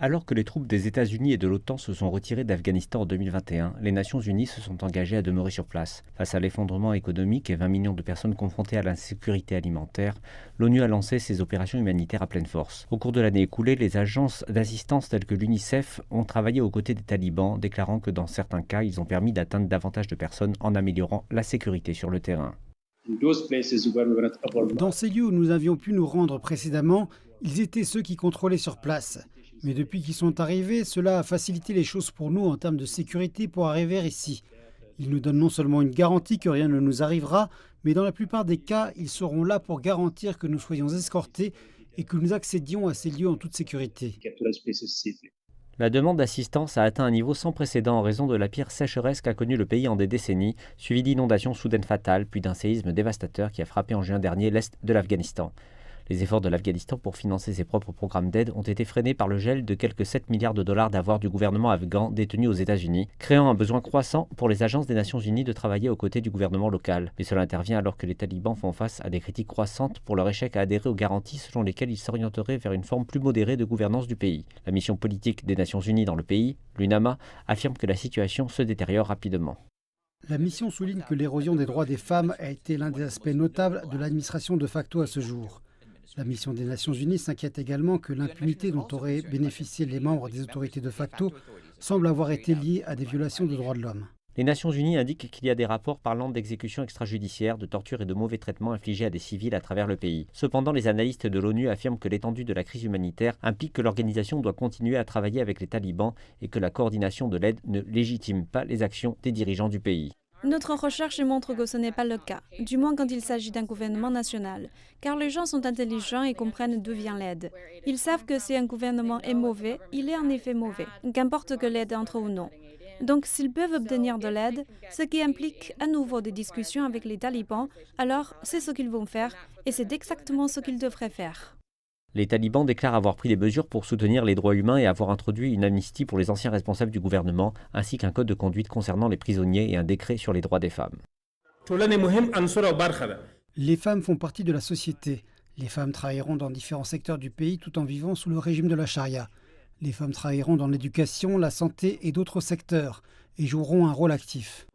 Alors que les troupes des États-Unis et de l'OTAN se sont retirées d'Afghanistan en 2021, les Nations Unies se sont engagées à demeurer sur place. Face à l'effondrement économique et 20 millions de personnes confrontées à l'insécurité alimentaire, l'ONU a lancé ses opérations humanitaires à pleine force. Au cours de l'année écoulée, les agences d'assistance telles que l'UNICEF ont travaillé aux côtés des talibans, déclarant que dans certains cas, ils ont permis d'atteindre davantage de personnes en améliorant la sécurité sur le terrain. Dans ces lieux où nous avions pu nous rendre précédemment, ils étaient ceux qui contrôlaient sur place. Mais depuis qu'ils sont arrivés, cela a facilité les choses pour nous en termes de sécurité pour arriver ici. Ils nous donnent non seulement une garantie que rien ne nous arrivera, mais dans la plupart des cas, ils seront là pour garantir que nous soyons escortés et que nous accédions à ces lieux en toute sécurité. La demande d'assistance a atteint un niveau sans précédent en raison de la pire sécheresse qu'a connue le pays en des décennies, suivie d'inondations soudaines fatales, puis d'un séisme dévastateur qui a frappé en juin dernier l'est de l'Afghanistan. Les efforts de l'Afghanistan pour financer ses propres programmes d'aide ont été freinés par le gel de quelques 7 milliards de dollars d'avoirs du gouvernement afghan détenus aux États-Unis, créant un besoin croissant pour les agences des Nations Unies de travailler aux côtés du gouvernement local. Mais cela intervient alors que les talibans font face à des critiques croissantes pour leur échec à adhérer aux garanties selon lesquelles ils s'orienteraient vers une forme plus modérée de gouvernance du pays. La mission politique des Nations Unies dans le pays, l'UNAMA, affirme que la situation se détériore rapidement. La mission souligne que l'érosion des droits des femmes a été l'un des aspects notables de l'administration de facto à ce jour. La mission des Nations Unies s'inquiète également que l'impunité dont auraient bénéficié les membres des autorités de facto semble avoir été liée à des violations de droits de l'homme. Les Nations Unies indiquent qu'il y a des rapports parlant d'exécutions extrajudiciaires, de torture et de mauvais traitements infligés à des civils à travers le pays. Cependant, les analystes de l'ONU affirment que l'étendue de la crise humanitaire implique que l'organisation doit continuer à travailler avec les talibans et que la coordination de l'aide ne légitime pas les actions des dirigeants du pays. Notre recherche montre que ce n'est pas le cas, du moins quand il s'agit d'un gouvernement national, car les gens sont intelligents et comprennent d'où vient l'aide. Ils savent que si un gouvernement est mauvais, il est en effet mauvais, qu'importe que l'aide entre ou non. Donc s'ils peuvent obtenir de l'aide, ce qui implique à nouveau des discussions avec les talibans, alors c'est ce qu'ils vont faire et c'est exactement ce qu'ils devraient faire. Les talibans déclarent avoir pris des mesures pour soutenir les droits humains et avoir introduit une amnistie pour les anciens responsables du gouvernement, ainsi qu'un code de conduite concernant les prisonniers et un décret sur les droits des femmes. Les femmes font partie de la société. Les femmes travailleront dans différents secteurs du pays tout en vivant sous le régime de la charia. Les femmes travailleront dans l'éducation, la santé et d'autres secteurs et joueront un rôle actif.